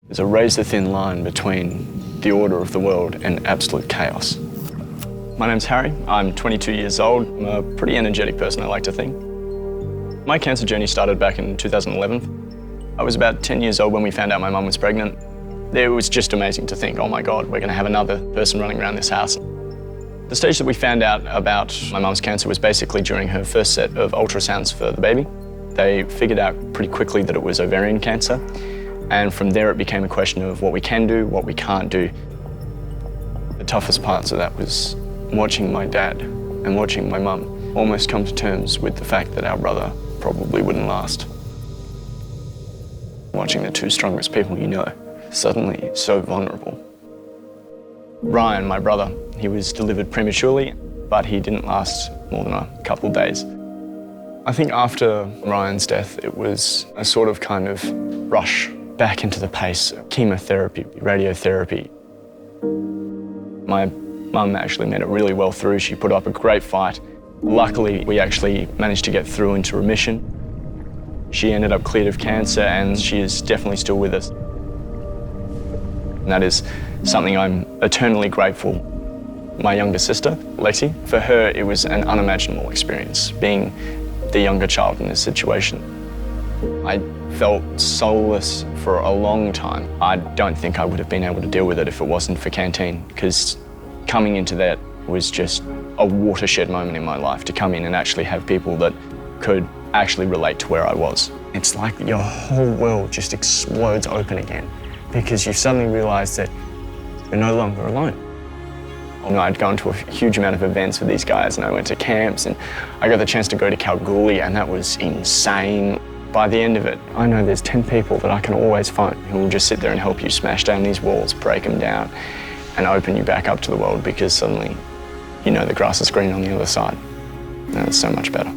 There's a razor-thin line between the order of the world and absolute chaos. My name's Harry. I'm 22 years old. I'm a pretty energetic person, I like to think. My cancer journey started back in 2011. I was about 10 years old when we found out my mum was pregnant. It was just amazing to think, oh my God, we're going to have another person running around this house. The stage that we found out about my mum's cancer was basically during her first set of ultrasounds for the baby. They figured out pretty quickly that it was ovarian cancer. And from there, it became a question of what we can do, what we can't do. The toughest parts of that was watching my dad and watching my mum almost come to terms with the fact that our brother probably wouldn't last. Watching the two strongest people you know suddenly so vulnerable. Ryan, my brother, he was delivered prematurely, but he didn't last more than a couple of days. I think after Ryan's death, it was a sort of kind of rush back into the pace. Chemotherapy, radiotherapy. My mum actually made it really well through. She put up a great fight. Luckily, we actually managed to get through into remission. She ended up cleared of cancer and she is definitely still with us. And that is something I'm eternally grateful. My younger sister, Lexi, for her it was an unimaginable experience, being the younger child in this situation. I felt soulless for a long time. I don't think I would have been able to deal with it if it wasn't for Canteen, because coming into that was just a watershed moment in my life, to come in and actually have people that could actually relate to where I was. It's like your whole world just explodes open again, because you suddenly realise that you're no longer alone. I'd gone to a huge amount of events with these guys, and I went to camps, and I got the chance to go to Kalgoorlie, and that was insane. By the end of it, I know there's 10 people that I can always phone who will just sit there and help you smash down these walls, break them down, and open you back up to the world, because suddenly you know the grass is green on the other side. And it's so much better.